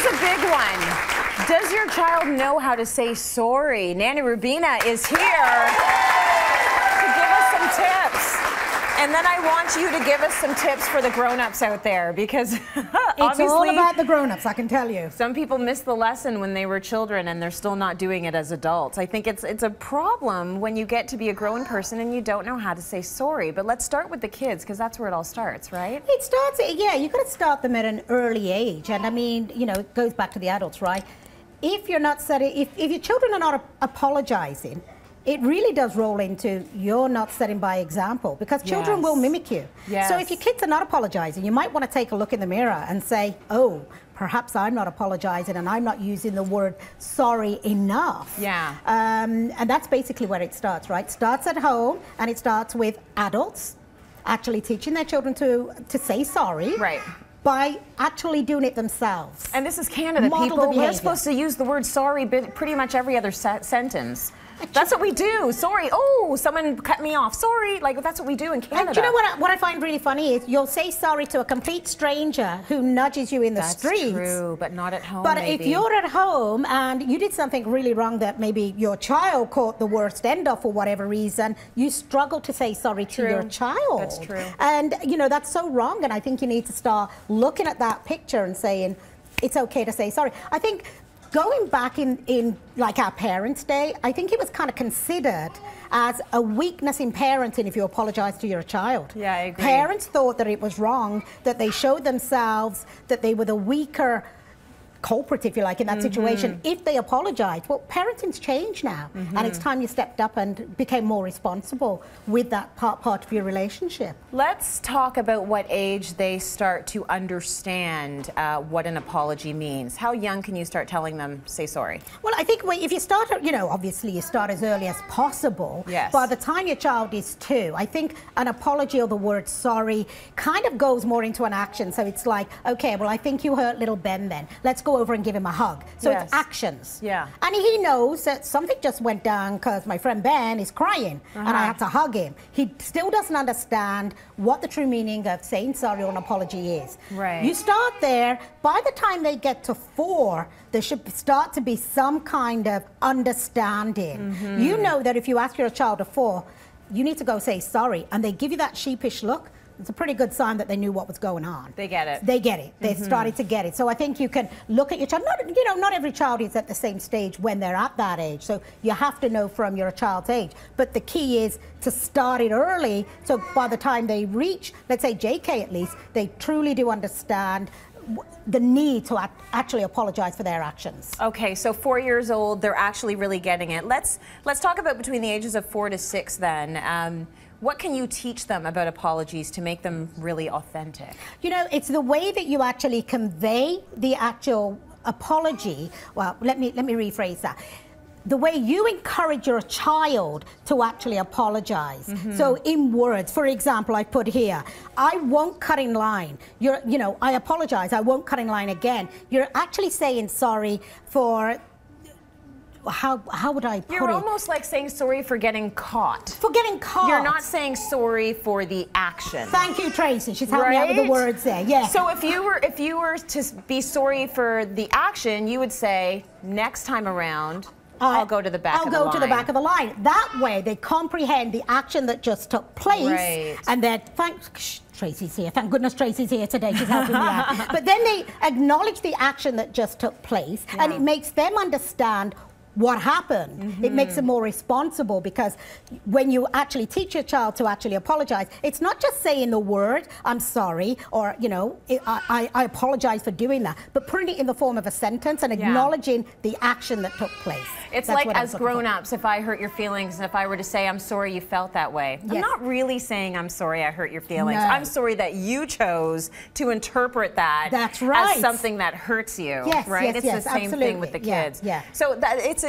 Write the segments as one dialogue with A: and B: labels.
A: a big one. Does your child know how to say sorry? Nanny Robina is here to give us some tips. And then I want you to give us some tips for the grown-ups out there, because
B: it's all about the grown-ups, I can tell you.
A: Some people missed the lesson when they were children and they're still not doing it as adults. I think it's a problem when you get to be a grown person and you don't know how to say sorry. But let's start with the kids, because that's where it all starts, right?
B: It starts, yeah, you've got to start them at an early age. And I mean, you know, it goes back to the adults, right? If you're not setting, if your children are not apologizing, it really does roll into you're not setting by example, because children will mimic you.
A: Yes.
B: So if your kids are not apologizing, you might want to take a look in the mirror and say, oh, perhaps I'm not apologizing and I'm not using the word sorry enough.
A: Yeah.
B: And that's basically where it starts, right? It starts at home, and it starts with adults actually teaching their children to say sorry.
A: Right.
B: By actually doing it themselves.
A: And this is Canada, people. We're supposed to use the word sorry pretty much every other sentence. That's what we do. Sorry. Oh, someone cut me off. Sorry. Like, that's what we do in Canada.
B: And do you know what I find really funny is you'll say sorry to a complete stranger who nudges you in the streets.
A: That's true, but not at home.
B: But
A: maybe.
B: if you're at home and you did something really wrong that maybe your child caught the worst end of for whatever reason, you struggle to say sorry to your child.
A: That's true.
B: And, you know, that's so wrong. And I think you need to start looking at that picture and saying, it's okay to say sorry. I think going back in like our parents' day, I think it was kind of considered as a weakness in parenting if you apologize to your child.
A: Yeah, I agree.
B: Parents thought that it was wrong, that they showed themselves that they were the weaker culprit, if you like, in that situation, if they apologized. Well, parenting's changed now, and it's time you stepped up and became more responsible with that part of your relationship.
A: Let's talk about what age they start to understand what an apology means. How young can you start telling them, say sorry?
B: Well, I think if you start, you know, obviously you start as early as possible.
A: Yes.
B: By the time your child is 2, I think an apology or the word sorry kind of goes more into an action. So it's like, okay, well, I think you hurt little Ben then. Let's go over and give him a hug. So it's actions.
A: Yeah.
B: And he knows that something just went down because my friend Ben is crying and I have to hug him. He still doesn't understand what the true meaning of saying sorry or an apology is.
A: Right.
B: You start there. By the time they get to 4, there should start to be some kind of understanding. You know that if you ask your child of 4, you need to go say sorry, and they give you that sheepish look, it's a pretty good sign that they knew what was going on.
A: They get it.
B: They get it. They started to get it. So I think you can look at your child. Not every child is at the same stage when they're at that age. So you have to know from your child's age. But the key is to start it early. So by the time they reach, let's say JK at least, they truly do understand the need to actually apologize for their actions.
A: Okay, so 4 years old, they're actually really getting it. Let's talk about between the ages of 4 to 6 then. What can you teach them about apologies to make them really authentic? You
B: know, it's the way that you actually convey the actual apology. Well, let me rephrase that. The way you encourage your child to actually apologize. So in words, for example, I put here, I won't cut in line. You know, I apologize, I won't cut in line again. You're actually saying sorry for, how would I put it?
A: You're almost like saying sorry for getting caught.
B: For getting caught.
A: You're not saying sorry for the action.
B: Thank you, Tracy. She's helping me out with the words there. Yeah.
A: So if you were to be sorry for the action, you would say, next time around, I'll go to the back of the line.
B: I'll go to the back of the line. That way, they comprehend the action that just took place.
A: Right.
B: And then, Tracy's here. Thank goodness Tracy's here today. She's helping me out. But then they acknowledge the action that just took place, and it makes them understand what happened. It makes them more responsible, because when you actually teach your child to actually apologize, it's not just saying the word, I'm sorry, or, you know, I apologize for doing that, but putting it in the form of a sentence and acknowledging the action that took place.
A: It's like, as grown-ups, if I hurt your feelings and if I were to say, I'm sorry you felt that way, I'm not really saying I'm sorry I hurt your feelings. I'm sorry that you chose to interpret that as something that hurts you, right? It's the same thing with the kids. So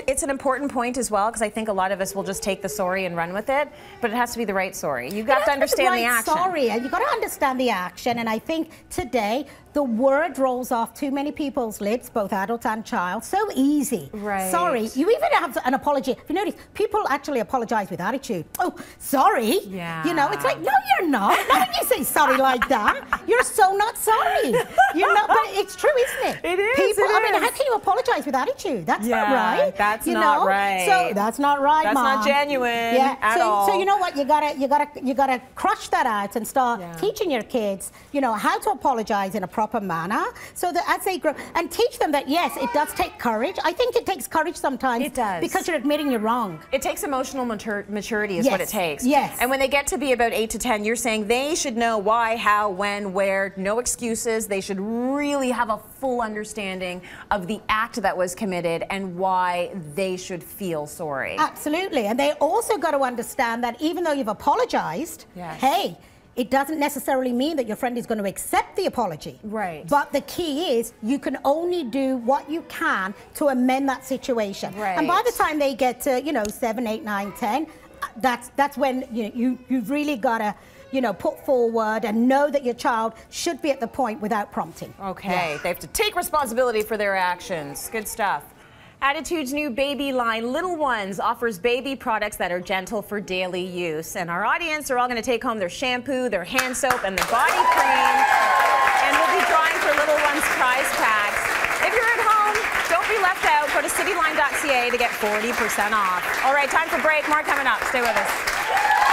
A: it's an important point as well, because I think a lot of us will just take the sorry and run with it, but it has to be the right sorry. You've got to understand the action.
B: Sorry, and you've got to understand the action, and I think today the word rolls off too many people's lips, both adult and child, so easy.
A: Right.
B: Sorry. You even have an apology. If you notice, people actually apologize with attitude. Oh, sorry.
A: Yeah.
B: You know, it's like, no, you're not. Not when you say sorry like that. You're so not sorry. You're not, but it's true, isn't it?
A: It is.
B: People I mean, how can you apologize with attitude? That's not right.
A: That's not right.
B: So that's not right,
A: That's
B: Mom.
A: not genuine at all.
B: So you know what? You gotta crush that out and start teaching your kids, you know, how to apologize in a proper manner, so that as they grow, and teach them that yes, it does take courage. I think it takes courage sometimes.
A: It does.
B: Because you're admitting you're wrong.
A: It takes emotional maturity is what it takes.
B: Yes.
A: And when they get to be about 8 to 10, you're saying they should know why, how, when, where, no excuses. They should really have a full understanding of the act that was committed and why they should feel sorry.
B: Absolutely. And they also got to understand that even though you've apologized, hey, it doesn't necessarily mean that your friend is going to accept the apology.
A: Right.
B: But the key is you can only do what you can to amend that situation.
A: Right.
B: And by the time they get to, you know, 7, 8, 9, 10, that's when you've really got to, you know, put forward and know that your child should be at the point without prompting.
A: Okay. They have to take responsibility for their actions. Good stuff. Attitude's new baby line, Little Ones, offers baby products that are gentle for daily use. And our audience are all going to take home their shampoo, their hand soap, and their body cream. And we'll be drawing for Little Ones prize packs. If you're at home, don't be left out. Go to cityline.ca to get 40% off. All right, time for break. More coming up. Stay with us.